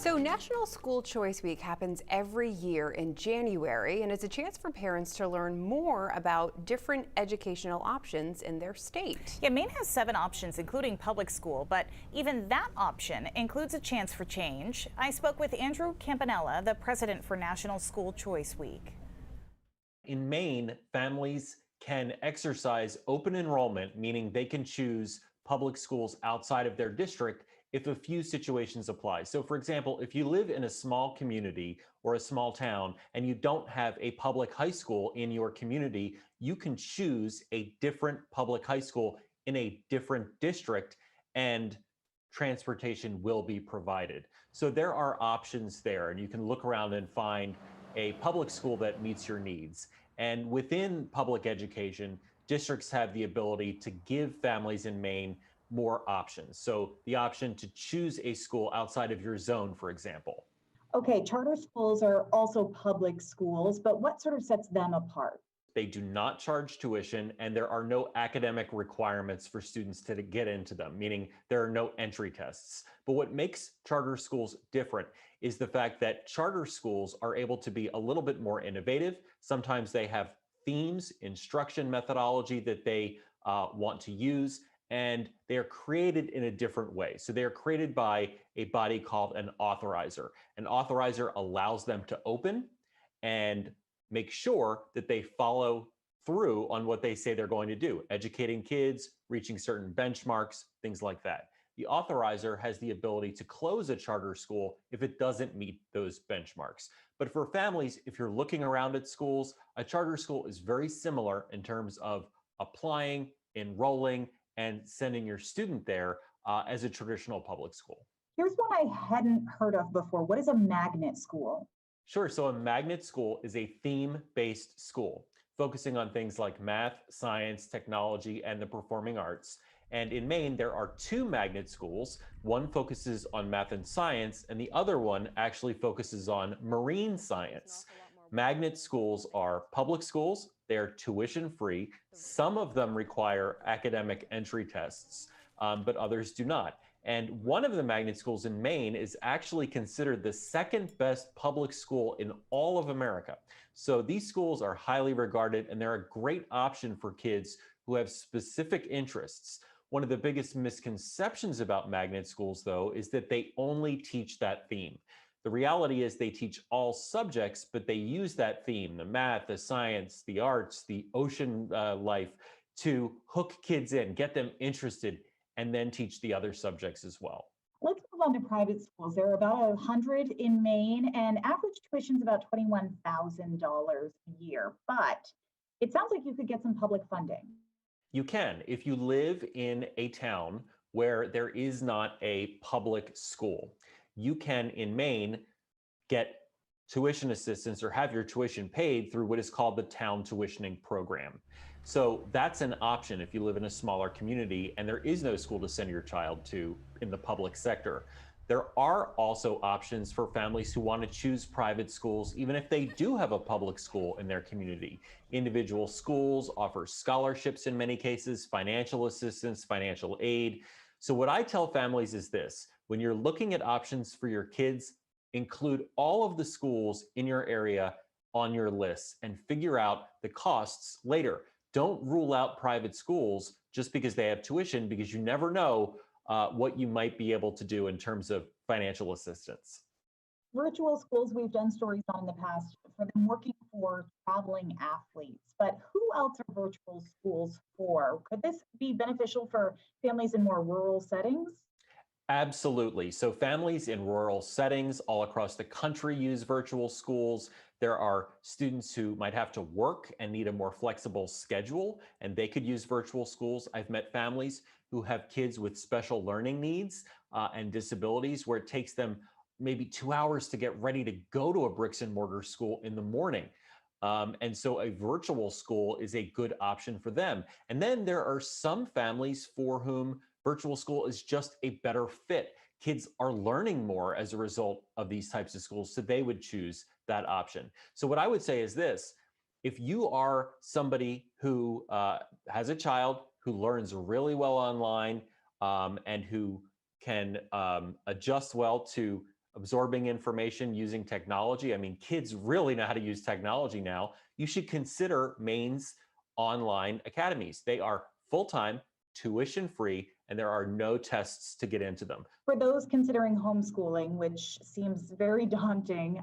So, National School Choice Week happens every year in January, and it's a chance for parents to learn more about different educational options in their state. Yeah, Maine has 7 options, including public school, but even that option includes a chance for change. I spoke with Andrew Campanella, the president for National School Choice Week. In Maine, families can exercise open enrollment, meaning they can choose public schools outside of their district if a few situations apply. So, for example, if you live in a small community or a small town and you don't have a public high school in your community, you can choose a different public high school in a different district and transportation will be provided. So there are options there, and you can look around and find a public school that meets your needs. And within public education, districts have the ability to give families in Maine more options. So the option to choose a school outside of your zone, for example. Okay, charter schools are also public schools, but what sort of sets them apart? They do not charge tuition, and there are no academic requirements for students to get into them, meaning there are no entry tests. But what makes charter schools different is the fact that charter schools are able to be a little bit more innovative. Sometimes they have themes, instruction methodology that they want to use, and they are created in a different way. So they are created by a body called an authorizer. An authorizer allows them to open and make sure that they follow through on what they say they're going to do, educating kids, reaching certain benchmarks, things like that. The authorizer has the ability to close a charter school if it doesn't meet those benchmarks. But for families, if you're looking around at schools, a charter school is very similar in terms of applying, enrolling, and sending your student there as a traditional public school. Here's one I hadn't heard of before. What is a magnet school? Sure. So a magnet school is a theme-based school focusing on things like math, science, technology, and the performing arts. And in Maine, there are 2 magnet schools. One focuses on math and science, and the other one actually focuses on marine science. Magnet schools are public schools. They're tuition-free. Some of them require academic entry tests, but others do not. And one of the magnet schools in Maine is actually considered the second best public school in all of America. So these schools are highly regarded, and they're a great option for kids who have specific interests. One of the biggest misconceptions about magnet schools, though, is that they only teach that theme. The reality is they teach all subjects, but they use that theme, the math, the science, the arts, the ocean life, to hook kids in, get them interested, and then teach the other subjects as well. Let's move on to private schools. There are about 100 in Maine, and average tuition is about $21,000 a year. But it sounds like you could get some public funding. You can, if you live in a town where there is not a public school. You can, in Maine, get tuition assistance or have your tuition paid through what is called the town tuitioning program. So that's an option if you live in a smaller community and there is no school to send your child to in the public sector. There are also options for families who want to choose private schools, even if they do have a public school in their community. Individual schools offer scholarships in many cases, financial assistance, financial aid. So what I tell families is this: when you're looking at options for your kids, include all of the schools in your area on your list and figure out the costs later. Don't rule out private schools just because they have tuition, because you never know what you might be able to do in terms of financial assistance. Virtual schools, we've done stories on in the past for them working for traveling athletes, but who else are virtual schools for? Could this be beneficial for families in more rural settings? Absolutely. So families in rural settings all across the country use virtual schools. There are students who might have to work and need a more flexible schedule, and they could use virtual schools. I've met families who have kids with special learning needs and disabilities where it takes them maybe 2 hours to get ready to go to a bricks and mortar school in the morning. And so a virtual school is a good option for them. And then there are some families for whom virtual school is just a better fit. Kids are learning more as a result of these types of schools, so they would choose that option. So what I would say is this: if you are somebody who has a child who learns really well online and who can adjust well to absorbing information using technology. I mean, kids really know how to use technology now. You should consider Maine's online academies. They are full-time, tuition free, and there are no tests to get into them. For those considering homeschooling, which seems very daunting,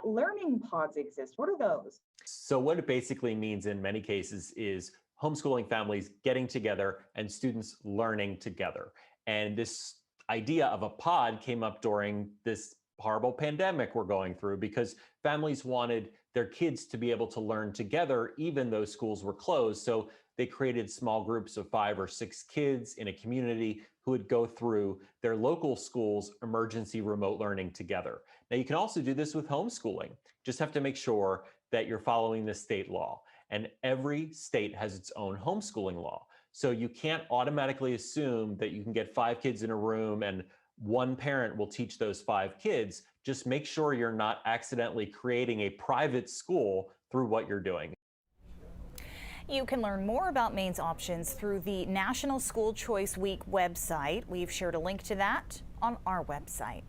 learning pods exist. What are those? So what it basically means in many cases is homeschooling families getting together and students learning together. And this idea of a pod came up during this horrible pandemic we're going through because families wanted their kids to be able to learn together even though schools were closed. So they created small groups of 5 or 6 kids in a community who would go through their local school's emergency remote learning together. Now you can also do this with homeschooling. Just have to make sure that you're following the state law. And every state has its own homeschooling law. So you can't automatically assume that you can get 5 kids in a room and one parent will teach those 5 kids. Just make sure you're not accidentally creating a private school through what you're doing. You can learn more about Maine's options through the National School Choice Week website. We've shared a link to that on our website.